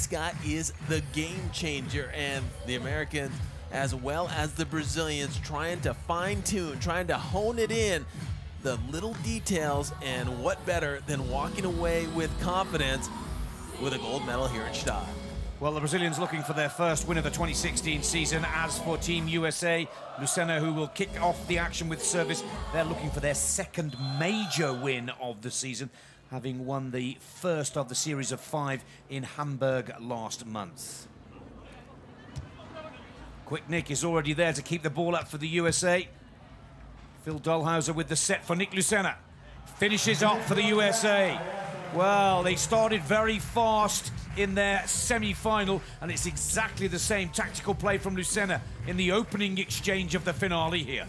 this guy is the game changer, and the Americans, as well as the Brazilians, trying to fine-tune, trying to hone it in, the little details, and what better than walking away with confidence with a gold medal here in GSTAAD. Well, the Brazilians looking for their first win of the 2016 season. As for Team USA, Lucena, who will kick off the action with service, they're looking for their second major win of the season, having won the first of the series of 5 in Hamburg last month. Quick Nick is already there to keep the ball up for the USA. Phil Dalhausser with the set for Nick Lucena. Finishes up for the USA. Well, they started very fast in their semi-final, and it's exactly the same tactical play from Lucena in the opening exchange of the finale here.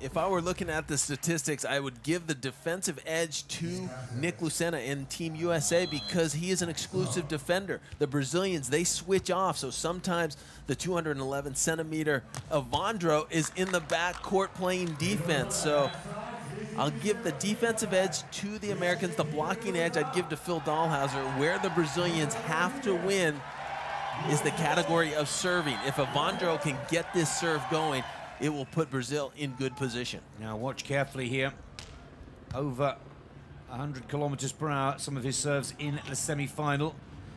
If I were looking at the statistics, I would give the defensive edge to Nick Lucena in Team USA because he is an exclusive defender. The Brazilians, they switch off, so sometimes the 211-centimeter Evandro is in the backcourt playing defense. So I'll give the defensive edge to the Americans. The blocking edge I'd give to Phil Dalhausser. Where the Brazilians have to win is the category of serving. If Evandro can get this serve going, it will put Brazil in good position. Now watch carefully here. Over 100 kilometers per hour, some of his serves in the semi-final.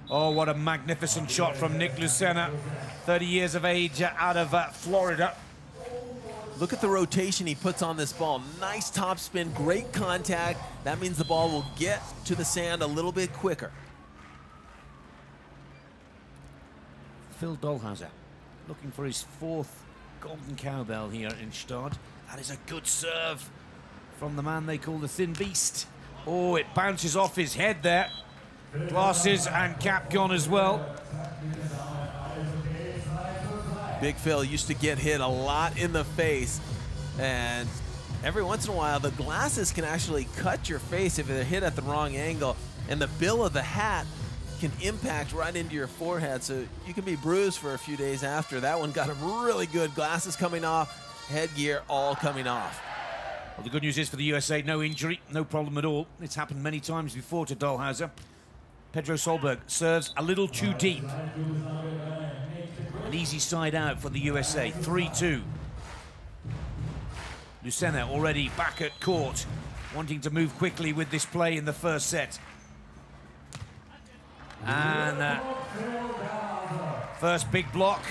Oh, what a magnificent shot from Nick Lucena, 30 years of age, out of Florida. Look at the rotation he puts on this ball. Nice top spin, great contact. That means the ball will get to the sand a little bit quicker. Phil Dalhausser looking for his 4th golden cowbell here in GSTAAD. That is a good serve from the man they call the Thin Beast. Oh, it bounces off his head there. Glasses and cap gone as well. Big Phil used to get hit a lot in the face, and every once in a while the glasses can actually cut your face if they're hit at the wrong angle, and the bill of the hat can impact right into your forehead, so you can be bruised for a few days after. That one got him really good. Glasses coming off, headgear all coming off. Well, the good news is for the USA, no injury, no problem at all. It's happened many times before to Dalhausser. Pedro Solberg serves a little too deep. An easy side out for the USA, 3-2. Lucena already back at court, wanting to move quickly with this play in the first set. And first big block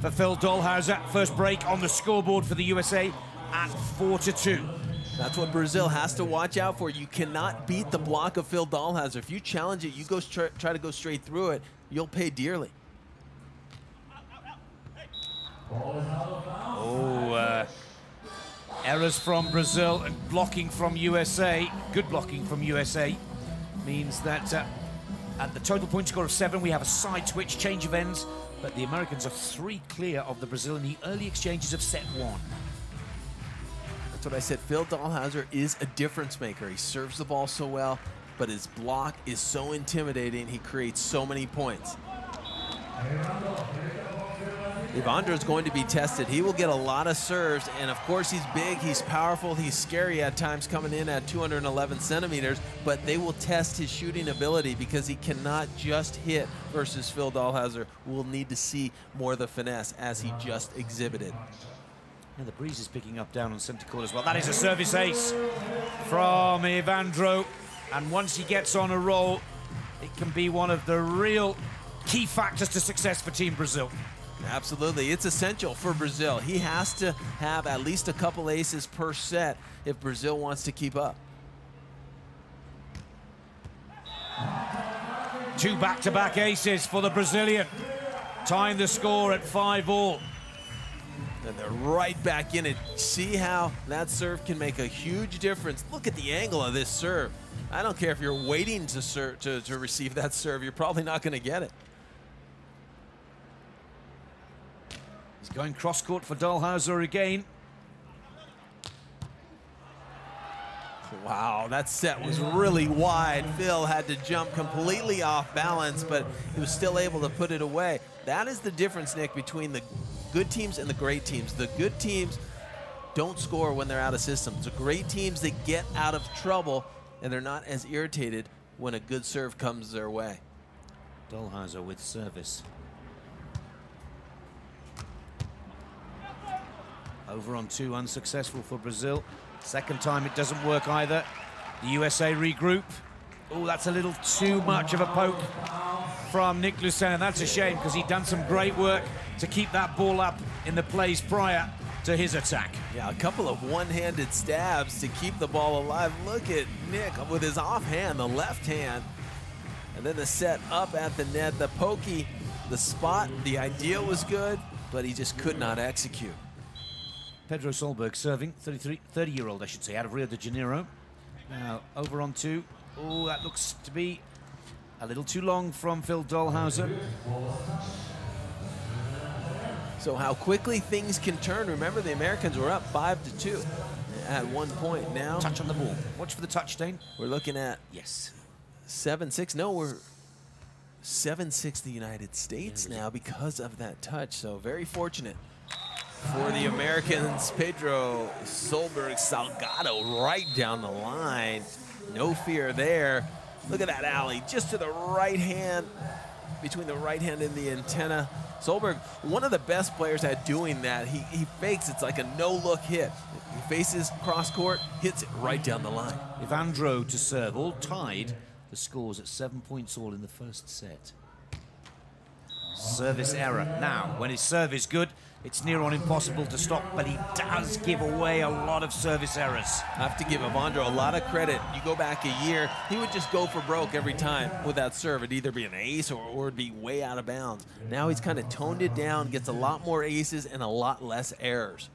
for Phil Dalhausser. First break on the scoreboard for the USA at 4-2. That's what Brazil has to watch out for. You cannot beat the block of Phil Dalhausser. If you challenge it, you go try to go straight through it, you'll pay dearly. Oh, errors from Brazil and blocking from USA. Good blocking from USA means that at the total point score of 7, we have a side switch, change of ends, but the Americans are 3 clear of the Brazil in the early exchanges of set 1. That's what I said. Phil Dalhausser is a difference maker. He serves the ball so well, but his block is so intimidating. He creates so many points. Evandro is going to be tested. He will get a lot of serves, and of course he's big, he's powerful, he's scary at times coming in at 211 centimeters, but they will test his shooting ability because he cannot just hit versus Phil Dalhausser. We'll need to see more of the finesse as he just exhibited. And the breeze is picking up down on center court as well. That is a service ace from Evandro, and once he gets on a roll, it can be one of the real key factors to success for Team Brazil. Absolutely, it's essential for Brazil. He has to have at least a couple aces per set if Brazil wants to keep up. 2 back-to-back aces for the Brazilian, tying the score at 5-all. And they're right back in it. See how that serve can make a huge difference. Look at the angle of this serve. I don't care if you're waiting to receive that serve, you're probably not going to get it. He's going cross-court for Dalhausser again. Wow, that set was really wide. Phil had to jump completely off balance, but he was still able to put it away. That is the difference, Nick, between the good teams and the great teams. The good teams don't score when they're out of systems. The great teams, they get out of trouble, and they're not as irritated when a good serve comes their way. Dalhausser with service. Over on 2, unsuccessful for Brazil. Second time it doesn't work either. The USA regroup. Oh, that's a little too much of a poke from Nick Lucena. That's a shame because he'd done some great work to keep that ball up in the plays prior to his attack. Yeah, a couple of one-handed stabs to keep the ball alive. Look at Nick with his offhand, the left hand. And then the set up at the net, the pokey, the spot, the idea was good, but he just could not execute. Pedro Solberg serving, 30-year-old, I should say, out of Rio de Janeiro. Now, over on 2. Oh, that looks to be a little too long from Phil Dalhausser. So how quickly things can turn. Remember, the Americans were up 5-2 at one point. Now, Touch on the ball. Watch for the touch, Dane. we're looking at Yes. 7-6. No, we're 7-6 the United States now because of that touch. So very fortunate for the Americans. Pedro Solberg Salgado right down the line. No fear there. Look at that alley, just to the right hand, between the right hand and the antenna. Solberg, one of the best players at doing that. He fakes, it's like a no-look hit. He faces cross-court, hits it right down the line. Evandro to serve, all tied. The scores at 7 points all in the first set. Service error. Now, when his serve is good, it's near on impossible to stop, but he does give away a lot of service errors. I have to give Evandro a lot of credit. You go back a year, he would just go for broke every time with that serve. It'd either be an ace or it'd be way out of bounds. Now he's kind of toned it down, gets a lot more aces and a lot less errors.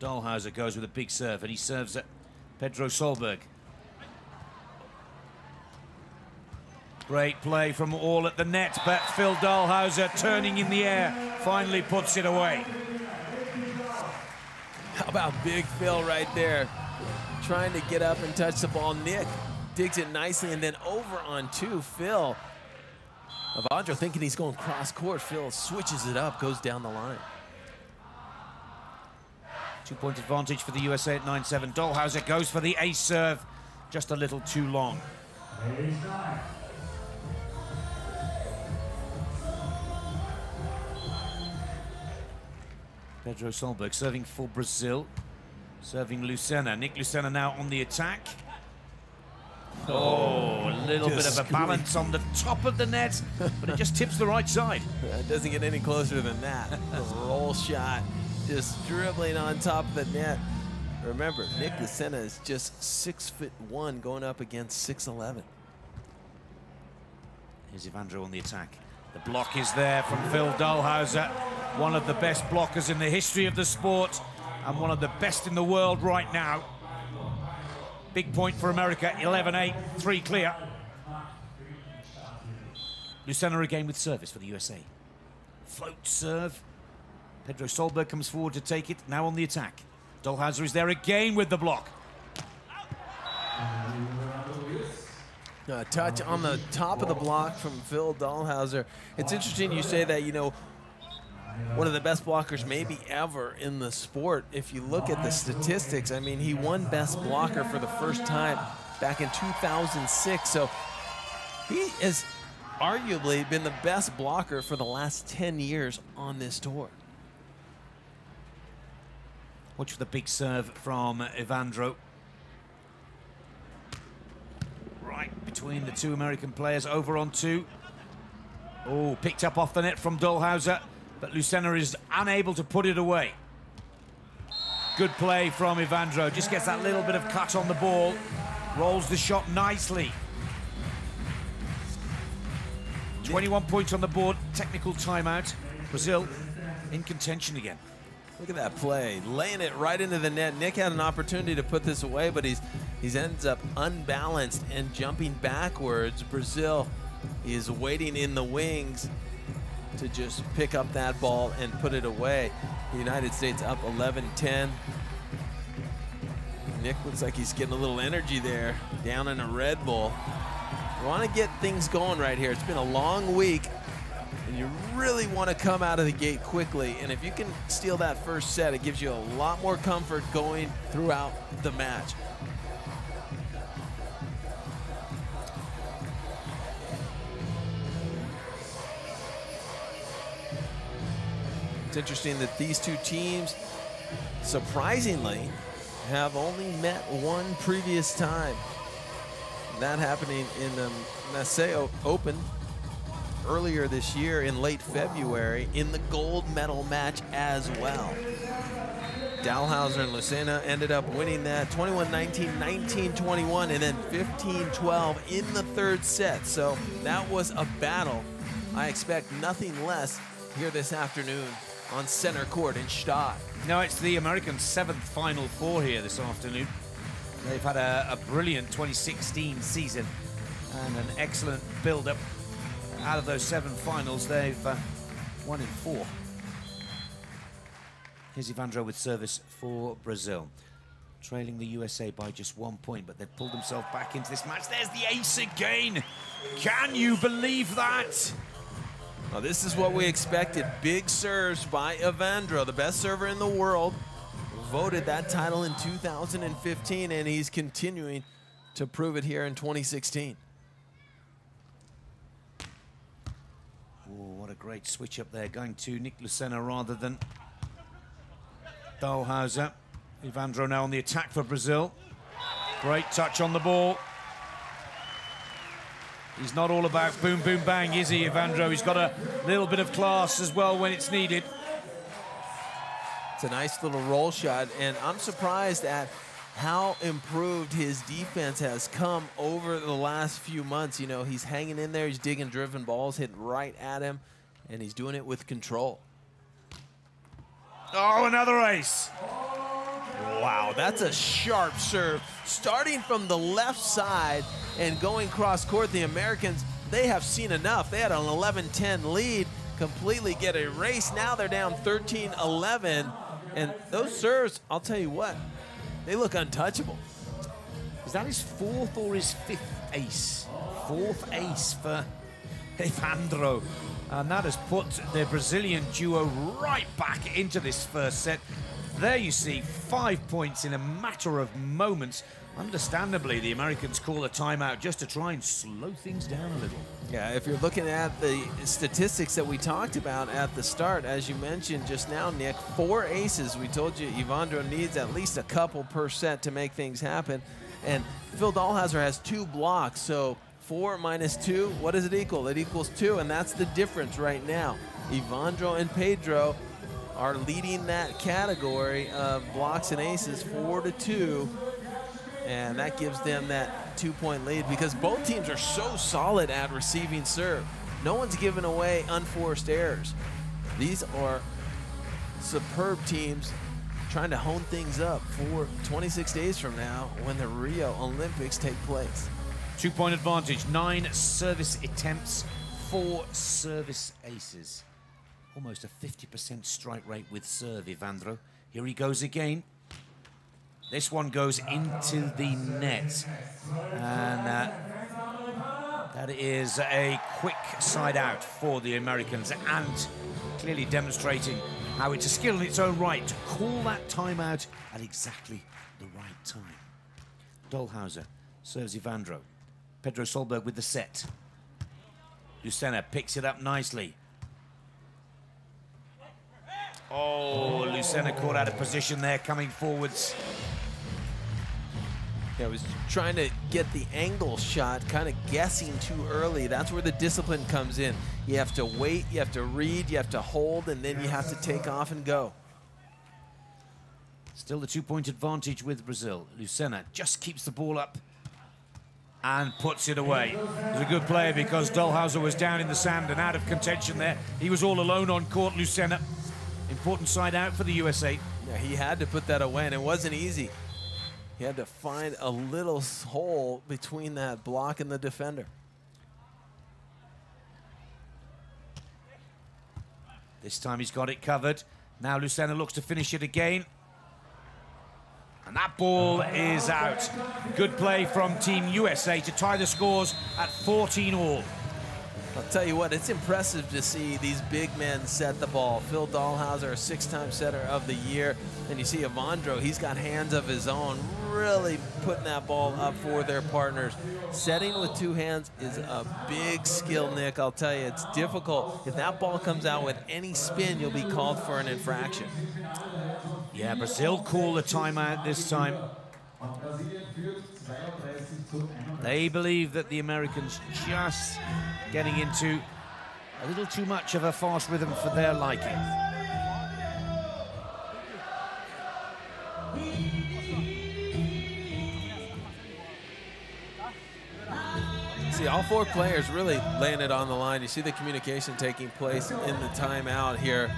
Dalhausser goes with a big serve, and he serves at Pedro Solberg. Great play from all at the net, but Phil Dalhausser, turning in the air, finally puts it away. How about big Phil right there, trying to get up and touch the ball. Nick digs it nicely, and then over on 2, Phil. Evandro thinking he's going cross-court. Phil switches it up, goes down the line. 2-point advantage for the USA at 9-7. Dalhausser goes for the ace serve, just a little too long. Pedro Solberg serving for Brazil, serving Lucena. Nick Lucena now on the attack. Oh, a little bit of a balance on the top of the net, but it just tips the right side. It doesn't get any closer than that. A roll shot, just dribbling on top of the net. Remember, Nick Lucena is just 6'1", going up against 6'11". Here's Evandro on the attack. The block is there from Phil Dalhausser, one of the best blockers in the history of the sport and one of the best in the world right now. Big point for America, 11-8, 3 clear. Lucena again with service for the USA. Float serve. Pedro Solberg comes forward to take it, now on the attack. Dalhausser is there again with the block. A touch on the top of the block from Phil Dalhausser. It's interesting you say that, you know, one of the best blockers maybe ever in the sport. If you look at the statistics, I mean, he won best blocker for the first time back in 2006. So he has arguably been the best blocker for the last 10 years on this tour. Watch for the big serve from Evandro. Right between the 2 American players, over on 2. Oh, picked up off the net from Dalhausser, but Lucena is unable to put it away. Good play from Evandro, just gets that little bit of cut on the ball, rolls the shot nicely. 21 points on the board, technical timeout. Brazil in contention again. Look at that play, laying it right into the net. Nick had an opportunity to put this away, but he's ends up unbalanced and jumping backwards. Brazil is waiting in the wings to just pick up that ball and put it away. The United States up 11-10. Nick looks like he's getting a little energy there, down in a Red Bull. You want to get things going right here. It's been a long week, and you really want to come out of the gate quickly. And if you can steal that first set, it gives you a lot more comfort going throughout the match. interesting that these two teams, surprisingly, have only met one previous time. That happening in the Marseille Open earlier this year in late February in the gold medal match as well. Dalhausser and Lucena ended up winning that 21-19, 19-21, and then 15-12 in the third set. So that was a battle. I expect nothing less here this afternoon on center court in GSTAAD. No, it's the American 7th Final Four here this afternoon. They've had a brilliant 2016 season and an excellent build-up. Out of those 7 finals, they've won in 4. Here's Evandro with service for Brazil. Trailing the USA by just 1 point, but they've pulled themselves back into this match. There's the ace again. Can you believe that? Well, this is what we expected. Big serves by Evandro, the best server in the world. Voted that title in 2015, and he's continuing to prove it here in 2016. Oh, what a great switch up there, going to Nick Lucena rather than Dalhausser. Evandro now on the attack for Brazil. Great touch on the ball. He's not all about boom, boom, bang, is he, Evandro? He's got a little bit of class as well when it's needed. It's a nice little roll shot, and I'm surprised at how improved his defense has come over the last few months. You know, he's hanging in there, he's digging driven balls, hitting right at him, and he's doing it with control. Oh, another ace. Wow, that's a sharp serve. Starting from the left side and going cross court, the Americans, they have seen enough. They had an 11-10 lead, completely get erased. Now they're down 13-11. And those serves, I'll tell you what, they look untouchable. Is that his 4th or his 5th ace? 4th ace for Evandro. And that has put the Brazilian duo right back into this first set. There you see 5 points in a matter of moments. Understandably, the Americans call a timeout just to try and slow things down a little. Yeah, if you're looking at the statistics that we talked about at the start, as you mentioned just now, Nick, 4 aces. We told you Evandro needs at least a couple per set to make things happen. And Phil Dalhausser has 2 blocks, so 4 minus 2, what does it equal? It equals 2, and that's the difference right now. Evandro and Pedro are leading that category of blocks and aces 4-2. And that gives them that 2-point lead because both teams are so solid at receiving serve. No one's giving away unforced errors. These are superb teams trying to hone things up for 26 days from now when the Rio Olympics take place. 2-point advantage, 9 service attempts, 4 service aces. Almost a 50% strike rate with serve, Evandro. Here he goes again. This one goes into the net. And that is a quick side out for the Americans, and clearly demonstrating how it's a skill in its own right to call that timeout at exactly the right time. Dalhausser serves Evandro. Pedro Solberg with the set. Lucena picks it up nicely. Oh, Lucena caught out of position there, coming forwards. Yeah, was trying to get the angle shot, kind of guessing too early. That's where the discipline comes in. You have to wait, you have to read, you have to hold, and then you have to take off and go. Still the 2-point advantage with Brazil. Lucena just keeps the ball up and puts it away. He's a good player because Dalhausser was down in the sand and out of contention there. He was all alone on court, Lucena. Important side out for the USA. Yeah, he had to put that away, and it wasn't easy. He had to find a little hole between that block and the defender. This time he's got it covered. Now Lucena looks to finish it again. And that ball is out. Good play from Team USA to tie the scores at 14 all. But Tell you what, it's impressive to see these big men set the ball. Phil Dalhausser, a 6-time setter of the year. And you see Evandro, he's got hands of his own, really putting that ball up for their partners. Setting with 2 hands is a big skill, Nick. I'll tell you, it's difficult. If that ball comes out with any spin, you'll be called for an infraction. Yeah, Brazil call the timeout this time. They believe that the Americans just getting into a little too much of a fast rhythm for their liking. See, all 4 players really laying it on the line. You see the communication taking place in the timeout here.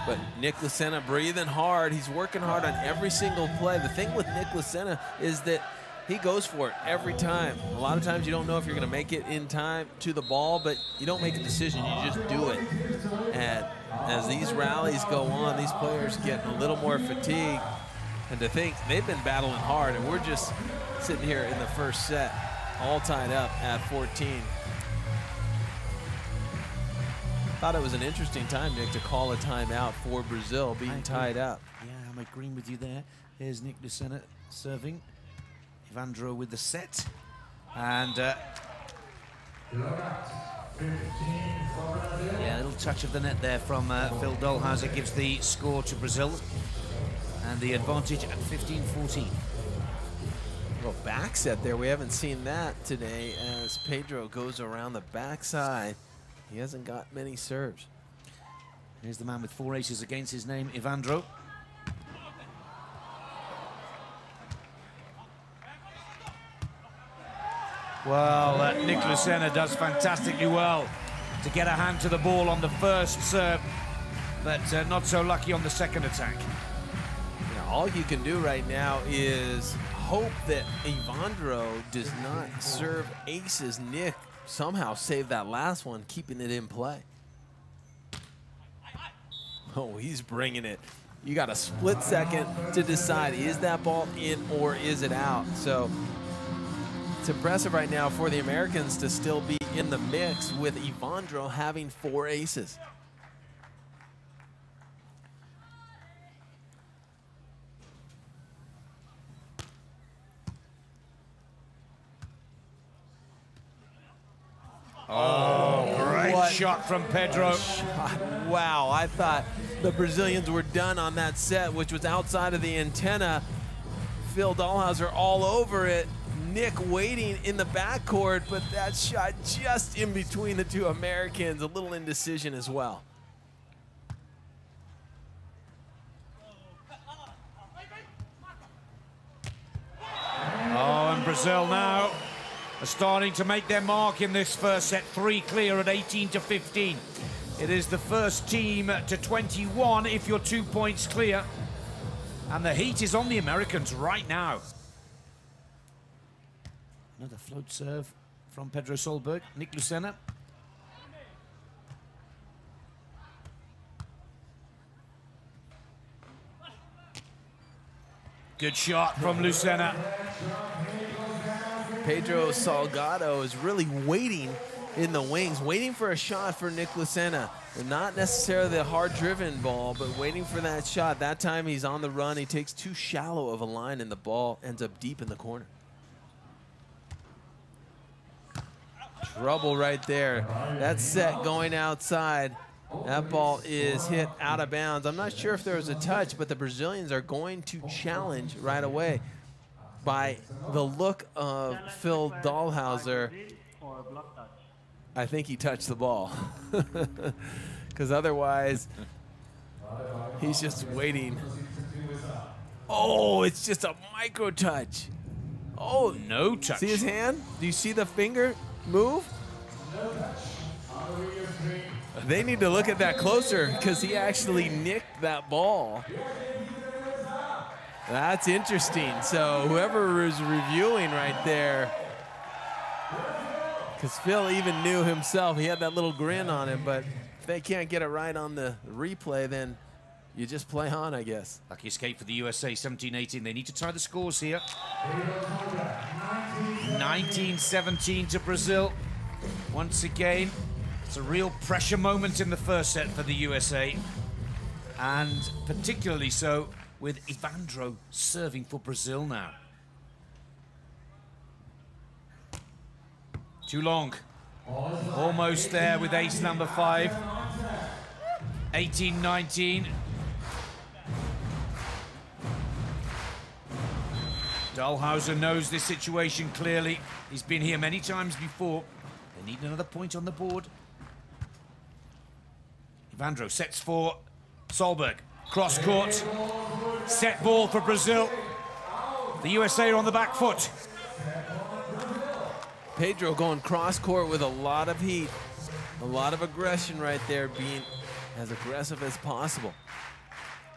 But Nick Lucena breathing hard. He's working hard on every single play. The thing with Nick Lucena is that he goes for it every time. A lot of times you don't know if you're going to make it in time to the ball, but you don't make a decision, you just do it. And as these rallies go on, these players get a little more fatigued. And to think they've been battling hard, and we're just sitting here in the first set, all tied up at 14. Thought it was an interesting time, Nick, to call a timeout for Brazil being tied up. Yeah, I'm agreeing with you there. Here's Nick Lucena serving. Evandro with the set. And yeah, a little touch of the net there from Phil Dalhausser gives the score to Brazil. And the advantage at 15-14. Little back set there. We haven't seen that today as Pedro goes around the backside. He hasn't got many serves. Here's the man with 4 aces against his name, Evandro. Well, Nick Lucena does fantastically well to get a hand to the ball on the first serve, but not so lucky on the second attack. Now, all you can do right now is hope that Evandro does not serve aces. Nick somehow saved that last one, keeping it in play. Oh, he's bringing it. You got a split second to decide, is that ball in or is it out? So it's impressive right now for the Americans to still be in the mix with Evandro having 4 aces. Oh, great shot from Pedro. Wow, I thought the Brazilians were done on that set, which was outside of the antenna. Phil Dalhausser all over it. Nick waiting in the backcourt, but that shot just in between the 2 Americans. A little indecision as well. Oh, and Brazil now are starting to make their mark in this first set. 3 clear at 18-15. It is the first team to 21 if you're 2 points clear. And the heat is on the Americans right now. Another float serve from Pedro Solberg. Nick Lucena. Good shot from Lucena. Pedro Salgado is really waiting in the wings, waiting for a shot for Nick Lucena. And not necessarily the hard-driven ball, but waiting for that shot. That time he's on the run. He takes too shallow of a line, and the ball ends up deep in the corner. Trouble right there. That set going outside. That ball is hit out of bounds. I'm not sure if there was a touch, but the Brazilians are going to challenge right away. By the look of Phil Dalhausser, I think he touched the ball. Because otherwise, he's just waiting. Oh, it's just a micro touch. Oh, no touch. See his hand? Do you see the finger move? They need to look at that closer because he actually nicked that ball. That's interesting. So whoever is reviewing right there, because Phil even knew himself, he had that little grin on him, but if they can't get it right on the replay, then you just play on, I guess. Lucky escape for the USA, 17-18. They need to tie the scores here. 19-17 to Brazil. Once again, It's a real pressure moment in the first set for the USA, and particularly so with Evandro serving for Brazil now. Too long. Almost there with ace number 5. 18-19. Dalhausser knows this situation clearly. He's been here many times before. They need another point on the board. Evandro sets for Solberg. Cross court. Set ball for Brazil. The USA are on the back foot. Pedro going cross court with a lot of heat, a lot of aggression right there, being as aggressive as possible.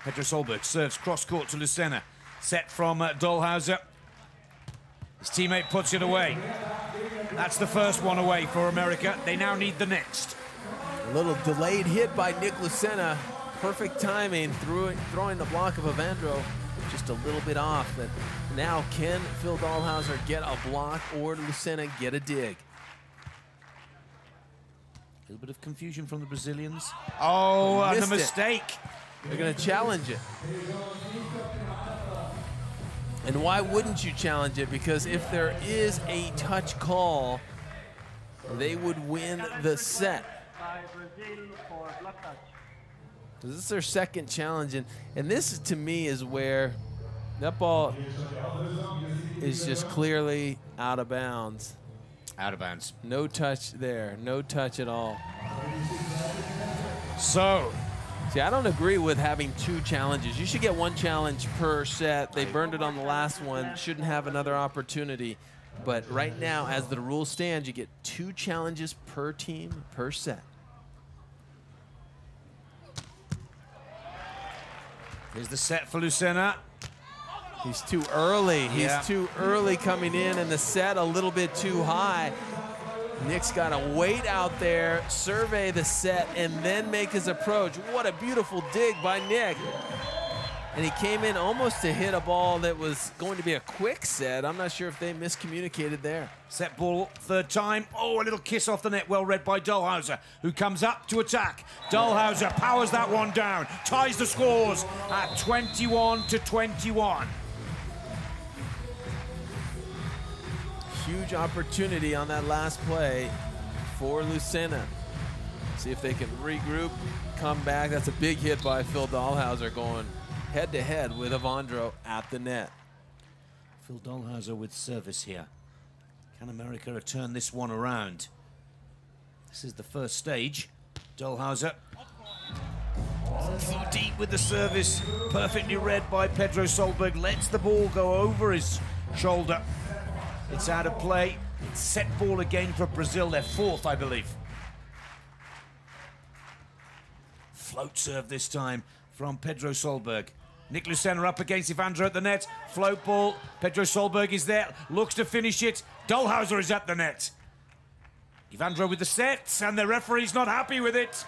Pedro Solberg serves cross court to Lucena. Set from Dalhausser. His teammate puts it away. That's the first one away for America. They now need the next. A little delayed hit by Nick Lucena. Perfect timing, throwing the block of Evandro just a little bit off. But now can Phil Dalhausser get a block or Lucena get a dig? A little bit of confusion from the Brazilians. Oh, and the mistake. They're going to challenge it. And why wouldn't you challenge it? Because if there is a touch call, they would win the set. This is their second challenge, and this to me is where that ball is just clearly out of bounds. Out of bounds. No touch there, no touch at all. So, see, I don't agree with having 2 challenges. You should get 1 challenge per set. They burned it on the last one, shouldn't have another opportunity. But right now, as the rule stands, you get 2 challenges per team, per set. Here's the set for Lucena. He's too early. He's too early coming in, and the set a little bit too high. Nick's got to wait out there, survey the set, and then make his approach. What a beautiful dig by Nick. And he came in almost to hit a ball that was going to be a quick set. I'm not sure if they miscommunicated there. Set ball, third time. Oh, a little kiss off the net, well read by Dalhausser, who comes up to attack. Dalhausser powers that one down, ties the scores at 21-21. Huge opportunity on that last play for Lucena. See if they can regroup, come back. That's a big hit by Phil Dalhausser going head-to-head with Evandro at the net. Phil Dalhausser with service here. Can America turn this one around? This is the first stage. Dalhausser too deep with the service. Perfectly read by Pedro Solberg. Lets the ball go over his shoulder. It's out of play. It's set ball again for Brazil. They're 4th, I believe. Float serve this time from Pedro Solberg. Nick Lucena up against Evandro at the net. Float ball. Pedro Solberg is there. Looks to finish it. Dalhausser is at the net. Evandro with the set, and the referee's not happy with it.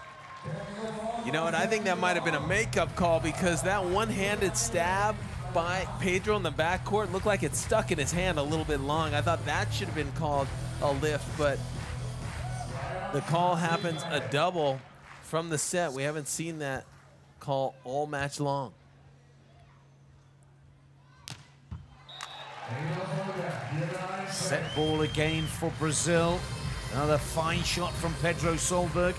You know what? I think that might have been a makeup call, because that one-handed stab by Pedro in the backcourt looked like it stuck in his hand a little bit long. I thought that should have been called a lift, but the call happens a double from the set. We haven't seen that call all match long. Set ball again for Brazil. Another fine shot from Pedro Solberg.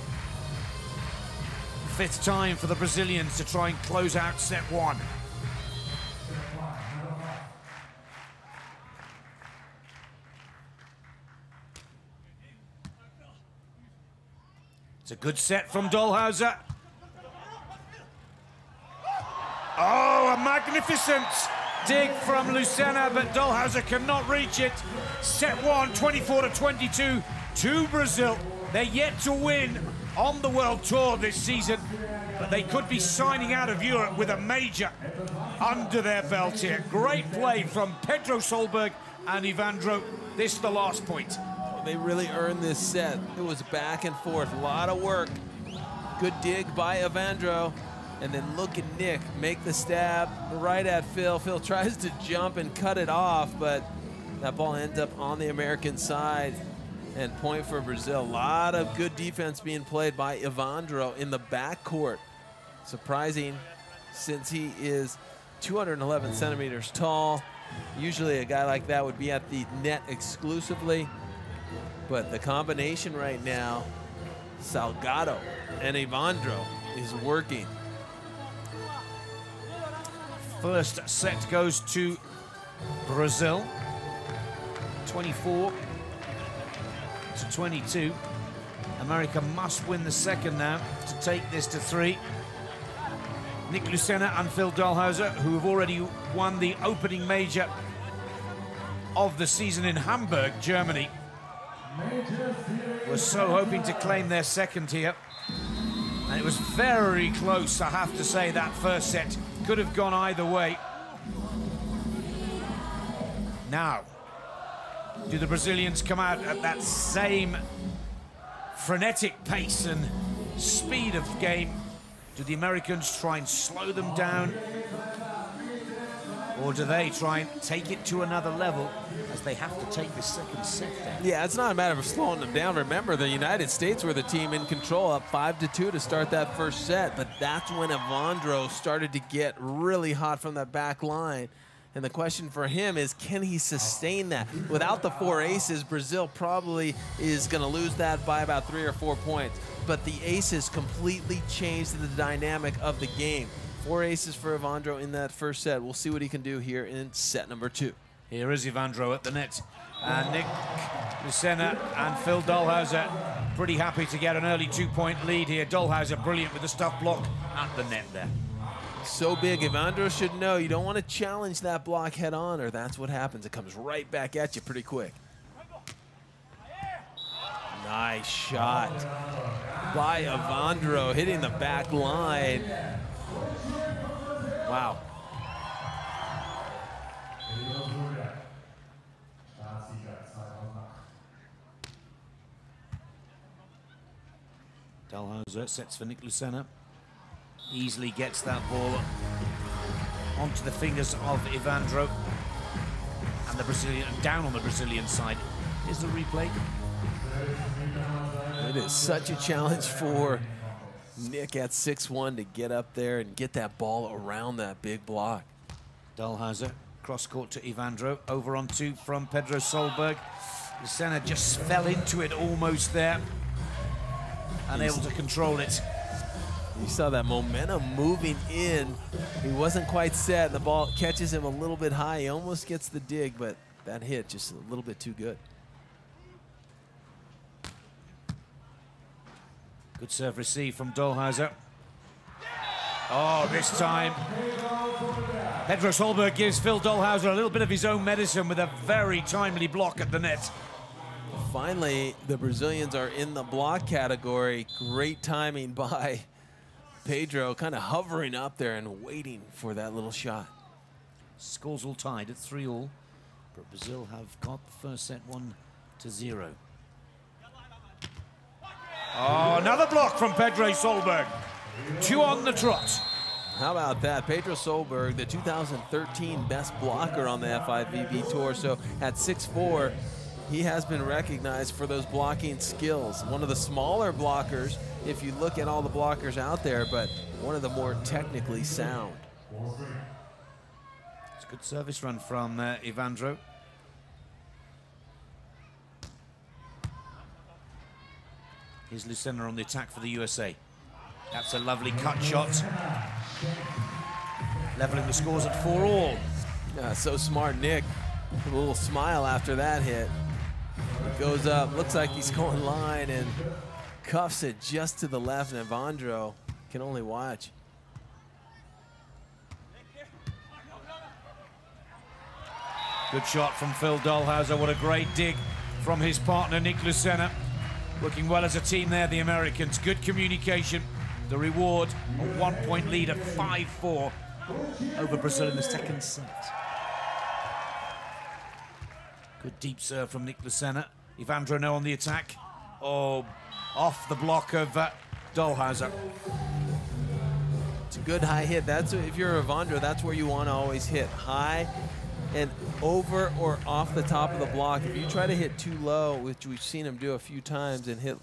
5th time for the Brazilians to try and close out set 1. It's a good set from Dalhausser. Oh, a magnificent dig from Lucena, but Dalhausser cannot reach it. Set 1, 24-22 to Brazil. They're yet to win on the World Tour this season, but they could be signing out of Europe with a major under their belt here. Great play from Pedro Solberg and Evandro. This is the last point. They really earned this set. It was back and forth, a lot of work. Good dig by Evandro. And then look at Nick make the stab right at Phil. Phil tries to jump and cut it off, but that ball ends up on the American side. And point for Brazil. A lot of good defense being played by Evandro in the backcourt. Surprising, since he is 211 centimeters tall. Usually a guy like that would be at the net exclusively. But the combination right now, Salgado and Evandro, is working. First set goes to Brazil, 24-22. America must win the second now to take this to 3. Nick Lucena and Phil Dalhausser, who have already won the opening major of the season in Hamburg, Germany, were so hoping to claim their second here. And it was very close, I have to say, that first set. Could have gone either way. Now, do the Brazilians come out at that same frenetic pace and speed of game? Do the Americans try and slow them down? Or do they try and take it to another level as they have to take the second set down? Yeah, it's not a matter of slowing them down. Remember, the United States were the team in control, up 5-2 to start that first set. But that's when Evandro started to get really hot from that back line. And the question for him is, can he sustain that? Without the 4 aces, Brazil probably is going to lose that by about 3 or 4 points. But the aces completely changed the dynamic of the game. 4 aces for Evandro in that first set. We'll see what he can do here in set number 2. Here is Evandro at the net. And Nick Lucena and Phil Dalhausser pretty happy to get an early 2-point lead here. Dalhausser brilliant with the stuff block at the net there. So big, Evandro should know you don't want to challenge that block head on, or that's what happens. It comes right back at you pretty quick. Nice shot by Evandro, hitting the back line. Wow. Dalhausser sets for Nick Lucena. Easily gets that ball onto the fingers of Evandro. And the Brazilian, down on the Brazilian side. Is the replay. It is such a challenge for Nick at 6'1" to get up there and get that ball around that big block. Dalhausser, cross court to Evandro. Over on 2 from Pedro Solberg. Lucena just fell into it almost there. Unable to control it. You saw that momentum moving in. He wasn't quite set. The ball catches him a little bit high. He almost gets the dig, but that hit just a little bit too good. Good serve receive from Dalhausser. Oh, this time Pedro Solberg gives Phil Dalhausser a little bit of his own medicine with a very timely block at the net. Finally, the Brazilians are in the block category. Great timing by Pedro, kind of hovering up there and waiting for that little shot. Scores all tied at 3-all, but Brazil have got the first set 1-0. Oh, another block from Pedro Solberg. 2 on the trot. How about that? Pedro Solberg, the 2013 best blocker on the FIVB Tour. So at 6'4", he has been recognized for those blocking skills. One of the smaller blockers, if you look at all the blockers out there, but one of the more technically sound. It's a good service run from Evandro. Here's Lucena on the attack for the USA. That's a lovely cut shot. Leveling the scores at 4-all. Yeah, so smart, Nick. A little smile after that hit. It goes up, looks like he's going line and cuffs it just to the left, and Evandro can only watch. Good shot from Phil Dalhausser. What a great dig from his partner, Nick Lucena. Working well as a team there, the Americans. Good communication. The reward, a 1-point lead at 5-4 over Brazil in the second set. Good deep serve from Nick Lucena. Evandro now on the attack. Oh, off the block of Dalhausser. It's a good high hit. That's, if you're Evandro, that's where you want to always hit. High and over or off the top of the block. If you try to hit too low, which we've seen him do a few times, and hit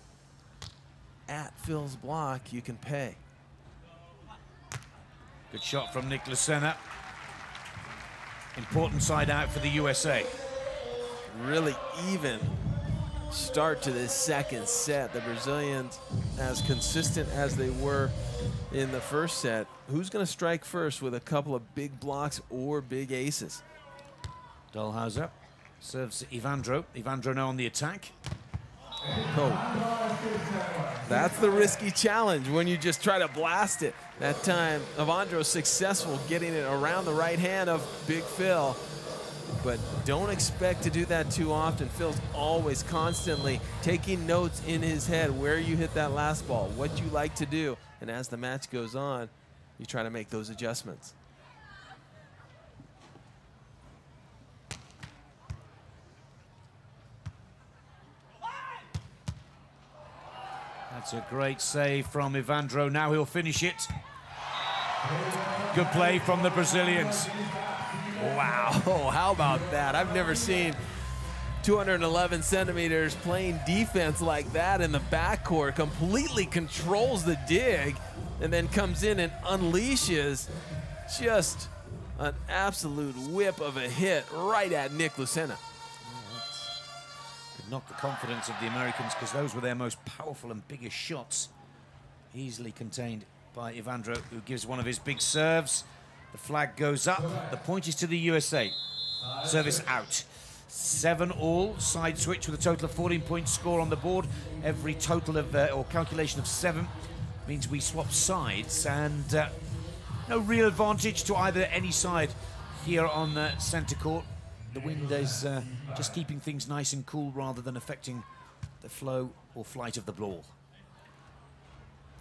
at Phil's block, you can pay. Good shot from Nick Lucena. Important side out for the USA. Really even start to this second set. The Brazilians, as consistent as they were in the first set. Who's going to strike first with a couple of big blocks or big aces? Dalhausser serves Evandro. Evandro now on the attack. Oh, that's the risky challenge when you just try to blast it. That time, Evandro successful getting it around the right hand of Big Phil. But don't expect to do that too often. Phil's always constantly taking notes in his head where you hit that last ball, what you like to do. And as the match goes on, you try to make those adjustments. That's a great save from Evandro. Now he'll finish it. Good play from the Brazilians. Wow, how about that? I've never seen 211 centimeters playing defense like that in the backcourt. Completely controls the dig and then comes in and unleashes just an absolute whip of a hit right at Nick Lucena. Could knock the confidence of the Americans because those were their most powerful and biggest shots. Easily contained by Evandro, who gives one of his big serves. The flag goes up. The point is to the USA. Service out. 7-all. Side switch with a total of 14-point score on the board. Every total of, or calculation of 7 means we swap sides, and no real advantage to either any side here on the center court. The wind is just keeping things nice and cool rather than affecting the flow or flight of the ball.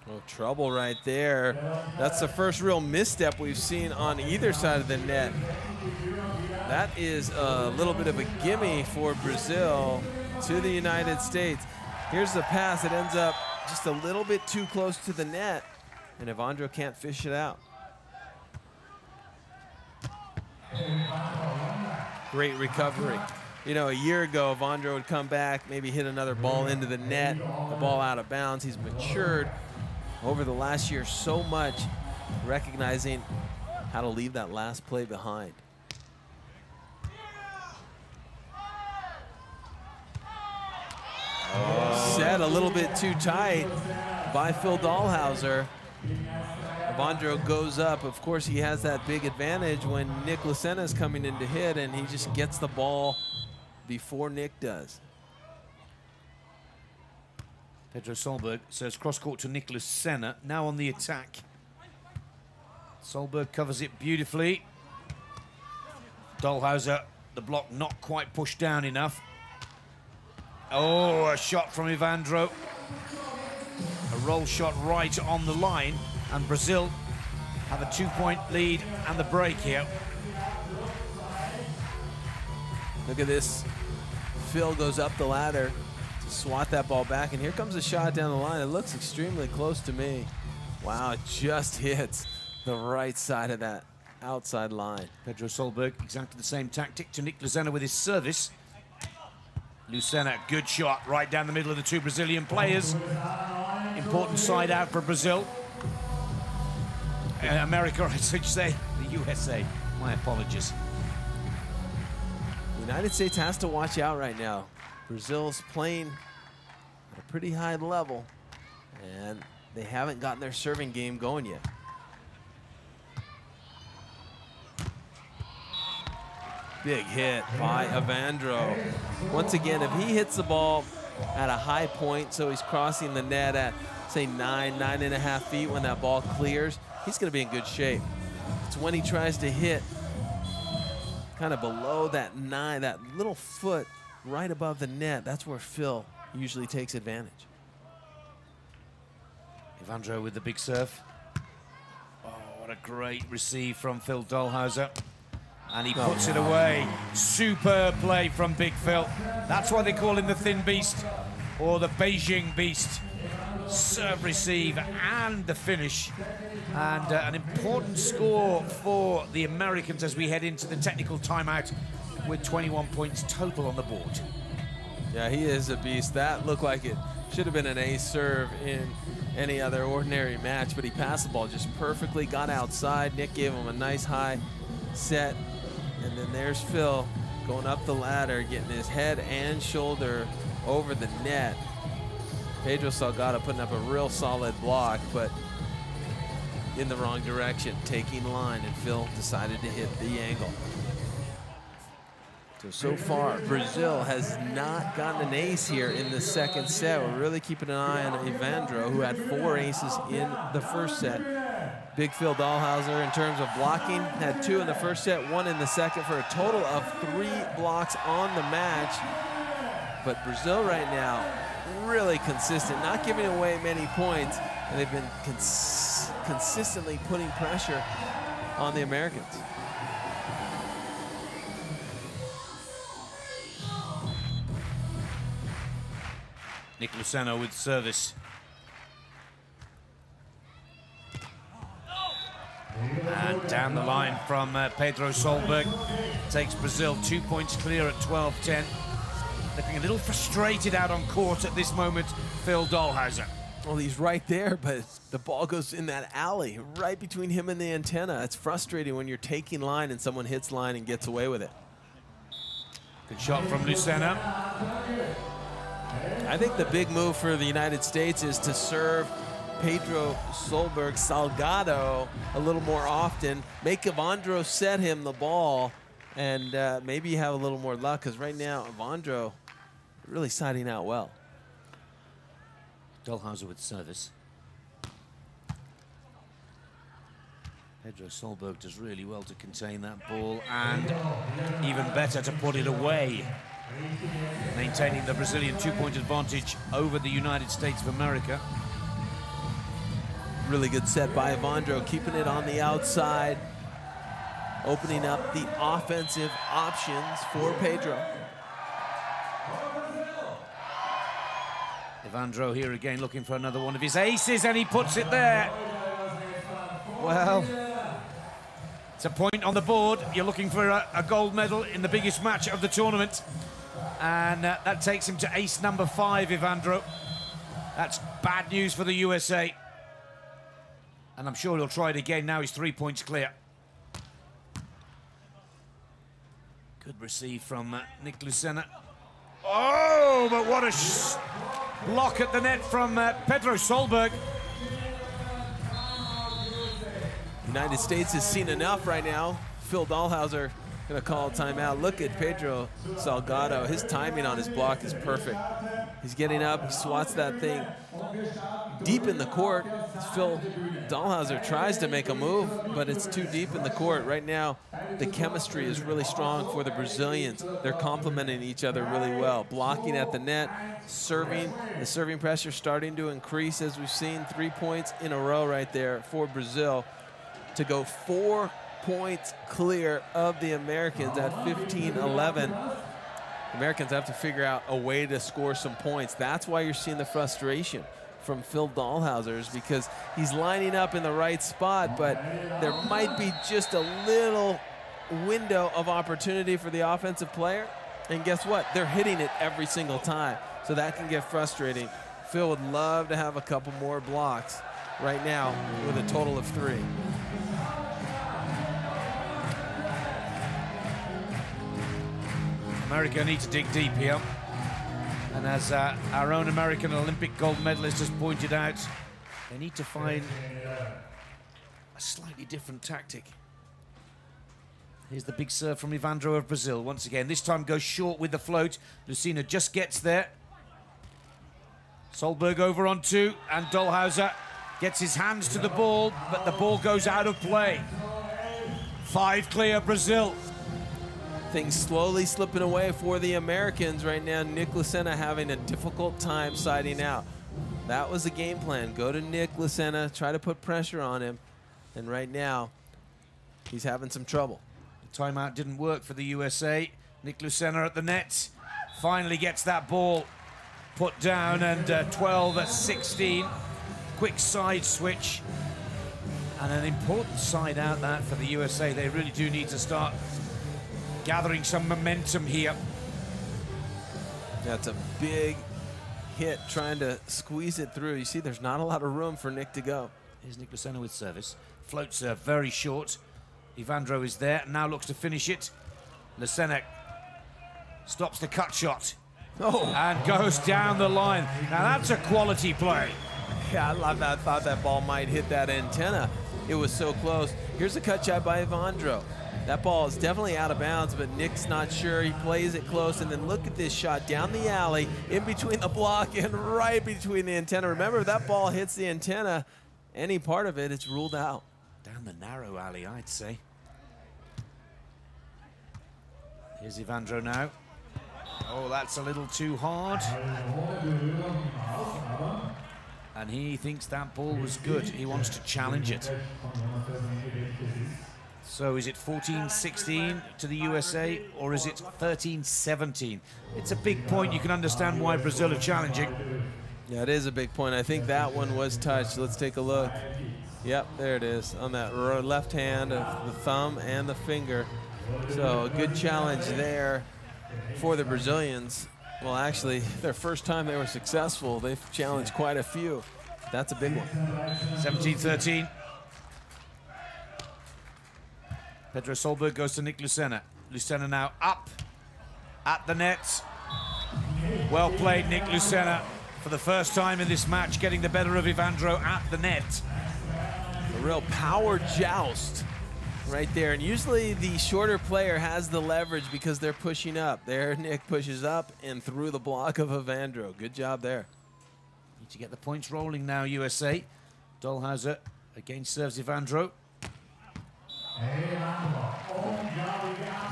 Oh, trouble right there. That's the first real misstep we've seen on either side of the net. That is a little bit of a gimme for Brazil to the United States. Here's the pass. It ends up just a little bit too close to the net, and Evandro can't fish it out. Great recovery. You know, a year ago, Evandro would come back, maybe hit another ball into the net, the ball out of bounds. He's matured over the last year so much, recognizing how to leave that last play behind. Set a little bit too tight by Phil Dalhausser. Evandro goes up. Of course, he has that big advantage when Nick Lucena is coming in to hit, and he just gets the ball before Nick does. Pedro Solberg serves cross-court to Nick Lucena, now on the attack. Solberg covers it beautifully. Dalhausser, the block not quite pushed down enough. Oh, a shot from Evandro. A roll shot right on the line, and Brazil have a 2-point lead and the break here. Look at this. Phil goes up the ladder to swat that ball back, and here comes a shot down the line. It looks extremely close to me. Wow, it just hits the right side of that outside line. Pedro Solberg, exactly the same tactic to Nick Lucena with his service. Lucena, good shot right down the middle of the two Brazilian players. Important side out for Brazil. America, I should say, the USA. My apologies. The United States has to watch out right now. Brazil's playing at a pretty high level, and they haven't gotten their serving game going yet. Big hit by Evandro. Once again, if he hits the ball at a high point, so he's crossing the net at, say, 9.5 feet when that ball clears, he's going to be in good shape. It's when he tries to hit kind of below that 9, that little foot right above the net. That's where Phil usually takes advantage. Evandro with the big serve. Oh, what a great receive from Phil Dalhausser. And he puts it away. Superb play from Big Phil. That's why they call him the Thin Beast or the Beijing Beast. serve, receive, and the finish. And an important score for the Americans as we head into the technical timeout with 21 points total on the board. Yeah, he is a beast. That looked like it should have been an ace serve in any other ordinary match, but he passed the ball just perfectly, got outside. Nick gave him a nice high set, and then there's Phil going up the ladder, getting his head and shoulder over the net. Pedro Salgado putting up a real solid block, but in the wrong direction, taking line, and Phil decided to hit the angle. So far, Brazil has not gotten an ace here in the second set. We're really keeping an eye on Evandro, who had 4 aces in the first set. Big Phil Dalhausser, in terms of blocking, had 2 in the first set, 1 in the second, for a total of 3 blocks on the match. But Brazil right now, really consistent, not giving away many points, and they've been consistently putting pressure on the Americans. Nick Lucena with service. And down the line from Pedro Solberg. Takes Brazil 2 points clear at 12-10. Looking a little frustrated out on court at this moment, Phil Dalhausser. Well, he's right there, but the ball goes in that alley, right between him and the antenna. It's frustrating when you're taking line and someone hits line and gets away with it. Good shot from Lucena. I think the big move for the United States is to serve Pedro Solberg Salgado a little more often, make Evandro set him the ball, and maybe have a little more luck, because right now Evandro really siding out well. Dalhausser with service. Pedro Solberg does really well to contain that ball, and even better to put it away, maintaining the Brazilian 2-point advantage over the United States of America. Really good set by Evandro, keeping it on the outside, opening up the offensive options for Pedro. Evandro here again looking for another one of his aces, and he puts it there. Well, it's a point on the board. You're looking for a gold medal in the biggest match of the tournament. And that takes him to ace number 5, Evandro. That's bad news for the USA. And I'm sure he'll try it again. Now he's 3 points clear. Good receive from Nick Lucena. Oh, but what a block at the net from Pedro Solberg. United States has seen enough right now. Phil Dalhausser gonna call a timeout. Look at Pedro Salgado. His timing on his block is perfect. He's getting up, he swats that thing deep in the court. Phil Dalhausser tries to make a move, but it's too deep in the court. Right now, the chemistry is really strong for the Brazilians. They're complementing each other really well. Blocking at the net, serving, the serving pressure starting to increase, as we've seen. 3 points in a row right there for Brazil to go 4 points clear of the Americans at 15-11. Americans have to figure out a way to score some points. That's why you're seeing the frustration from Phil Dalhausser, because he's lining up in the right spot, but there might be just a little window of opportunity for the offensive player. And guess what? They're hitting it every single time, so that can get frustrating. Phil would love to have a couple more blocks right now with a total of 3. America needs to dig deep here. And as our own American Olympic gold medalist has pointed out, they need to find a slightly different tactic. Here's the big serve from Evandro of Brazil. Once again, this time goes short with the float. Lucena just gets there. Solberg over on 2, and Dalhausser gets his hands to the ball, but the ball goes out of play. 5 clear, Brazil. Things slowly slipping away for the Americans right now. Nick Lucena having a difficult time siding out. That was the game plan. Go to Nick Lucena, try to put pressure on him. And right now, he's having some trouble. The timeout didn't work for the USA. Nick Lucena at the net. Finally gets that ball put down, and 12-16. Quick side switch. And an important side out that for the USA. They really do need to start gathering some momentum here. That's a big hit trying to squeeze it through. You see, there's not a lot of room for Nick to go. Here's Nick Lucena with service. Float serve, very short. Evandro is there, now looks to finish it. Lucena stops the cut shot. Oh. And goes down the line. Now that's a quality play. Yeah, I love that. I thought that ball might hit that antenna. It was so close. Here's a cut shot by Evandro. That ball is definitely out of bounds, but Nick's not sure. He plays it close, and then look at this shot down the alley, in between the block and right between the antenna. Remember, if that ball hits the antenna, any part of it, it's ruled out. Down the narrow alley, I'd say. Here's Evandro now. Oh, that's a little too hard. And he thinks that ball was good. He wants to challenge it. So is it 14-16 to the USA, or is it 13-17? It's a big point. You can understand why Brazil are challenging. Yeah, it is a big point. I think that one was touched. Let's take a look. Yep, there it is, on that left hand of the thumb and the finger. So a good challenge there for the Brazilians. Well, actually, their first time they were successful. They've challenged quite a few. That's a big one. 17-13. Pedro Solberg goes to Nick Lucena. Lucena now up at the net. Well played, Nick Lucena, for the first time in this match, getting the better of Evandro at the net. A real power joust right there. And usually the shorter player has the leverage because they're pushing up. There, Nick pushes up and through the block of Evandro. Good job there. Need to get the points rolling now, USA. Dalhausser again serves Evandro.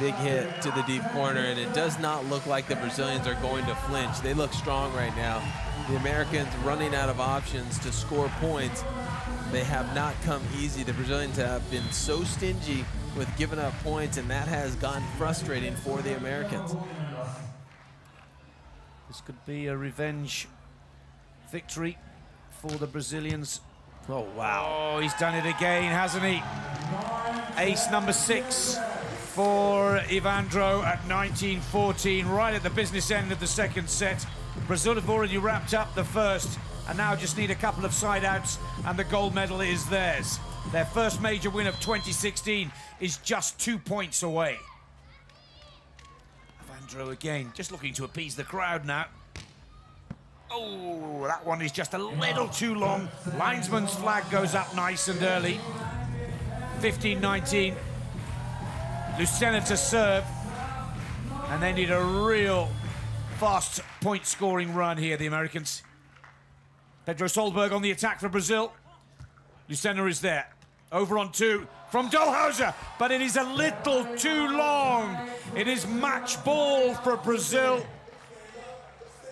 Big hit to the deep corner, and it does not look like the Brazilians are going to flinch. They look strong right now. The Americans running out of options to score points. They have not come easy. The Brazilians have been so stingy with giving up points, and that has gotten frustrating for the Americans. This could be a revenge victory for the Brazilians. Oh, wow. Oh, he's done it again, hasn't he? Ace number 6 for Evandro at 19-14, right at the business end of the second set. Brazil have already wrapped up the first and now just need a couple of side outs and the gold medal is theirs. Their first major win of 2016 is just 2 points away. Evandro again, just looking to appease the crowd now. Oh, that one is just a little too long. Linesman's flag goes up nice and early. 15-19. Lucena to serve. And they need a real fast point-scoring run here, the Americans. Pedro Solberg on the attack for Brazil. Lucena is there. Over on 2 from Dalhausser, but it is a little too long. It is match ball for Brazil.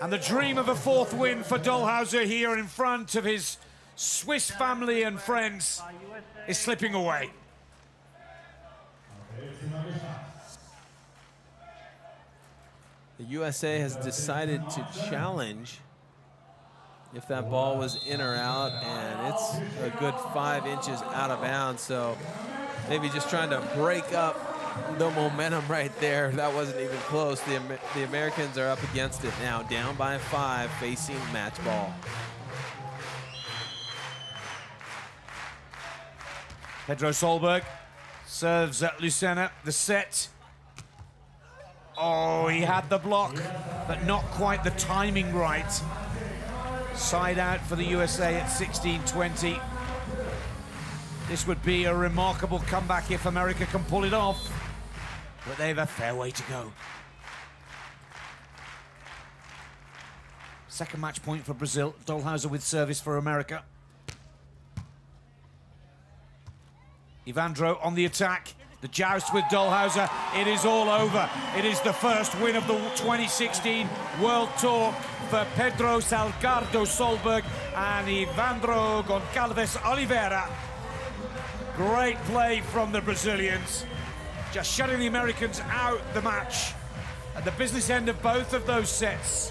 And the dream of a 4th win for Dalhausser here in front of his Swiss family and friends is slipping away. The USA has decided to challenge if that ball was in or out, and it's a good 5 inches out of bounds. So maybe just trying to break up the momentum right there. That wasn't even close. The Americans are up against it now, down by 5, facing match ball. Pedro Solberg serves at Lucena, the set. Oh, he had the block, but not quite the timing right. Side out for the USA at 16-20. This would be a remarkable comeback if America can pull it off, but they have a fair way to go. Second match point for Brazil. Dalhausser with service for America. Evandro on the attack. The joust with Dalhausser. It is all over. It is the first win of the 2016 World Tour for Pedro Salgado Solberg and Evandro Goncalves Oliveira. Great play from the Brazilians. Just shutting the Americans out the match at the business end of both of those sets.